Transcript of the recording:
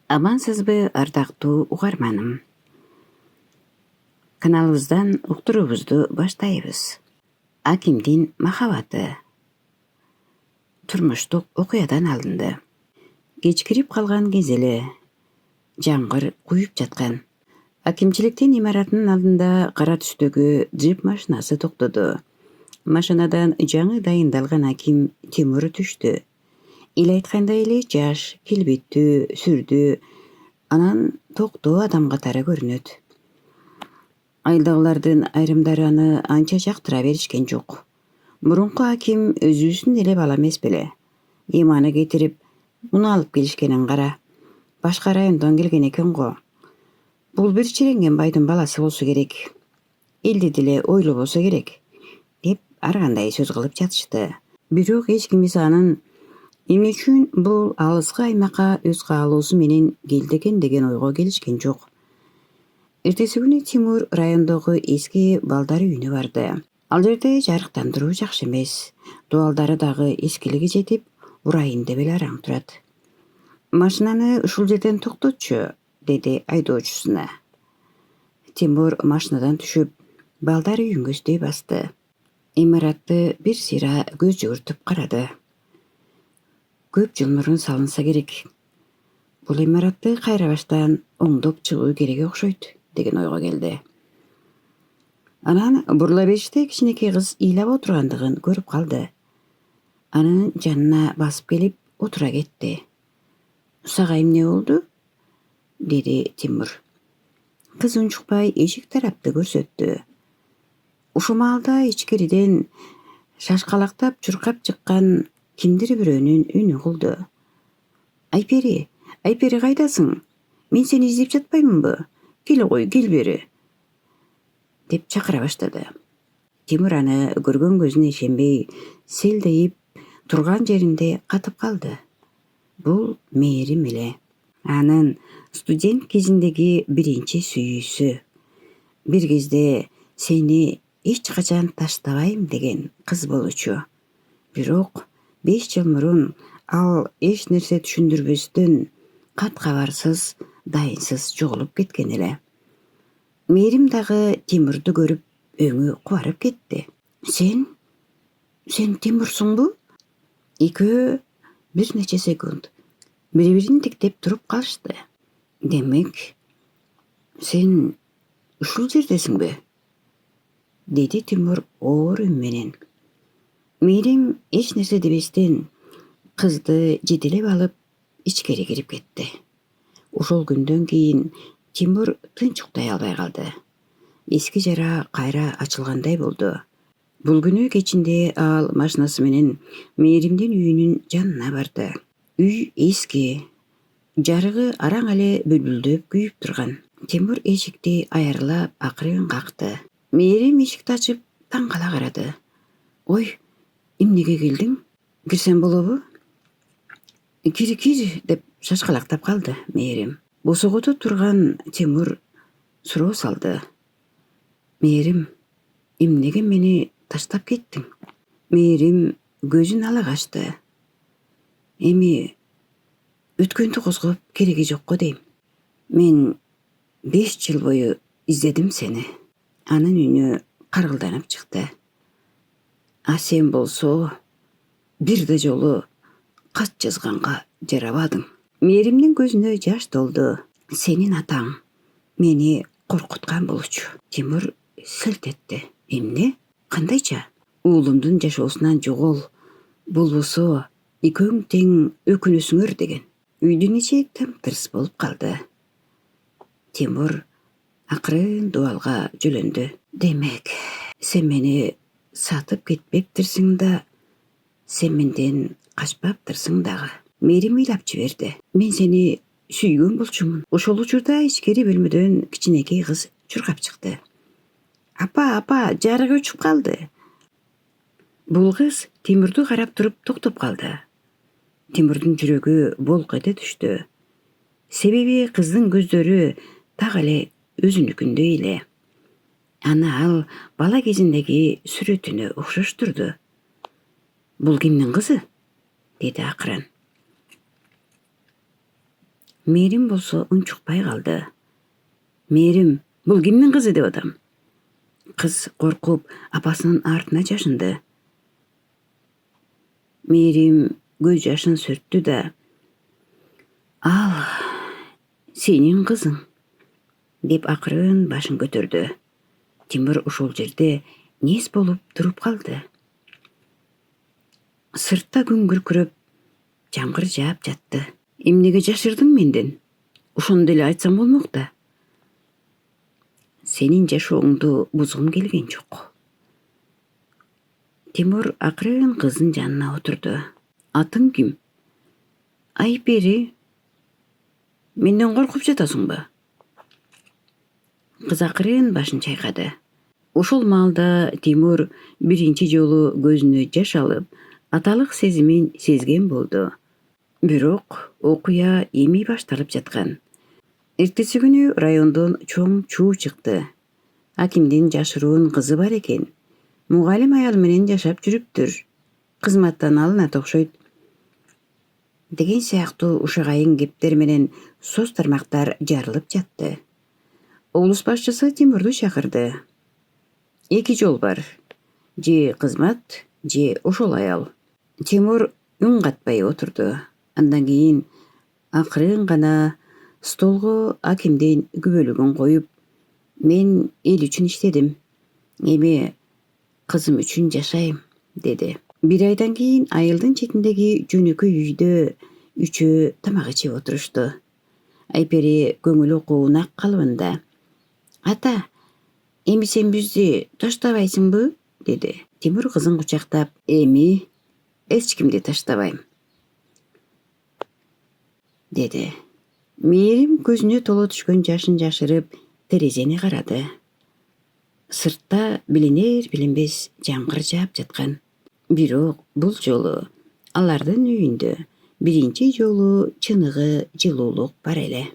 Амансызбы, ардактуу угарманым. Каналыбыздан уктуруубузду баштайбыз. Акимдин махабаты. Турмуштук окуядан алынды. Кечкирип калган кезеле. Жаңгыр куюп жаткан. Акимчиликтин имаратынын алдында кара түстөгү джип машинасы токтоду. Машинадан жаңы дайындалган аким Тимур түштү. Ил айткандай эле жаш, келбеттүү, сүрдүү, анан токтоо адам катары көрүнөт. Айылдагылардын айрымдары аны анча жактыра беришкен жок. Мурунку аким өзүбүздүн эле бала эмес беле. Эми кетирип, муну алып келишкенин кара. Башка райондон келген экен го. Бул бир чиреңген байдын баласы болсо керек. Элди деле ойлобосо керек, деп ар кандай сөз кылып жатышты. Бирок эч ким анын эмне үчүн бул алыскы аймакка өз каалоосу менен келди экен деген ойго келишкен жок. Эртеси күнү Тимур райондогу эски балдар үйүнө барды. Ал жерде жарыктандыруу жакшы эмес. Дуалдары дагы эскилиги жетип, урайын деп эле араң турат. Машинаны ушул жерден токтотчу, деди айдоочусуна. Тимур машинадан түшүп, балдар үйүн көздөй басты. Имаратты бир сыйра көз жүгүртүп карады. Көп жыл мурун салынса керек. Бул имаратты кайра баштан оңдоп чыгуу керек окшойт, деген ойго келди. Анан бурула бериште кичинекей кыз ыйлап отургандыгын көрүп калды. Анын жанына басып келип отура кетти. Сага эмне болду? Деди Тимур. Кыз унчукпай эшик тарапты көрсөттү. Ушул маалда ичкериден шашкалактап чуркап чыккан кимдир бирөөнүн үнү угулду. Айпери кайдасың? Мен сени издеп жатпаймынбы? Келе кой, кел бери, деп чакыра баштады. Тимур аны көргөн көзүнө ишенбей, селдейип турган жеринде катып калды. Бул Мээрим эле. Анын студент кезиндеги биринчи сүйүүсү. Бир кезде сени эч качан таштабайм деген кыз болчу. Бирок 5 жыл мурун ал эч нерсе түшүндүрбөстөн кат кабарсыз, дайынсыз жоголуп кеткен эле. Мээрим дагы Тимурду көрүп өңү кубарып кетти. Сен Тимурсуңбу? Экөө бир нече секунд бири-бирин тиктеп туруп калышты. Демек, сен ушул жердесиңби? Деди Тимур оор үн менен. Мээрим эч нерсе дебестен кызды жетелеп алып ичкери кирип кетти. Ошол күндөн кийин Тимур тынчыктай албай калды. Эски жара кайра ачылгандай болду. Бул күнү кечинде ал машинасы менен Мээримдин үйүнүн жанына барды. Үй эски, жарыгы араң эле бүлбүлдөп күйүп турган. Тимур эшикти аярылап акырын какты. Мээрим эшикти ачып таң кала карады. Ой, эмнеге келдиң? Кирсем болобу? Кир, деп шашкалактап калды Мээрим. Босогодо турган Тимур суроо салды. Мээрим, эмнеге мени таштап кеттиң? Мээрим көзүн алак ачты. Эми өткөндү козгоп кереги жок го дейм. Мен 5 жыл бою издедим сени. Анын үнү каргылданып чыкты. А сен болсо бирде жолу кат жазганга жарабадың. Мээримдин көзүнө жаш толду. Сенин атаң мени коркуткан болчу. Тимур селт этти. Эмне? Кандайча? Уулумдун жашоосунан жогол, болбосо экөөң тең өкүнөсүңөр деген. Үйдүн ичи тым-тырс болуп калды. Тимур акырын дуалга жөлөндү. Демек, сен мени сатып кетпептирсиң да, сен менден качпаптырсың дагы. Мээрим ыйлап жиберди. Мен сени сүйгөн болчумун. Ошол учурда ичкери бөлмөдөн кичинекей кыз чуркап чыкты. Апа, жарык өчүп калды. Бул кыз Тимурду карап туруп токтоп калды. Тимурдун жүрөгү болк эте түштү. Себеби кыздын көздөрү так эле өзүнүкүндөй эле. Аны ал бала кезиндеги сүрөтүнө окшоштурду. Бул кимдин кызы? Деди акырын. Мээрим болсо унчукпай калды. Мээрим, бул кимдин кызы деп атам. Кыз коркуп апасынын артына жашынды. Мээрим көз жашын сүрттү да: «Ал сенин кызың», деп акырын башын көтөрдү. Тимур ушул жерде нес болуп туруп калды. Сыртта күн күркүрөп, жамгыр жаап жатты. Эмнеге жашырдың менден? Ошондо эле айтсаң болмок да. Сенин жашооңду бузгум келген жок. Тимур акырын кыздын жанына отурду. Атың ким? Айпери. Менден коркуп жатасыңбы? Кыз акырын башын чайкады. Ошол маалда Тимур биринчи жолу көзүнө жаш алып, аталык сезимин сезген болду. Бирок окуя эми башталып жаткан. Эртеси күнү райондон чоң чуу чыкты. Акимдин жашыруун кызы бар экен. Мугалим аял менен жашап жүрүптүр. Кызматтан алынат окшойт. Деген сыяктуу ушагайын кептер менен соц тармактар жарылып жатты. Облус башчысы Тимурду чакырды. Эки жол бар. Же кызмат, же ошол аял. Тимур үн катпай отурду. Андан кийин акырын гана столго акимдин күбөлүгүн коюп: «Мен эл үчүн иштедим. Эми кызым үчүн жашайм», деди. Бир айдан кийин айылдын четиндеги жөнөкөй үйдө үчөө тамак ичип отурушту. Айпери көңүлү куунак калыбында: «Ата, эми сен бизди таштабайсыңбы?» деди. Тимур кызын кучактап: «Эми эч кимди таштабайм», деди. Мээрим көзүнө толо түшкөн жашын жашырып терезени карады. Сыртта билинер-билинбес жамгыр жаап жаткан. Бирок бул жолу алардын үйүндө биринчи жолу чыныгы жылуулук бар эле.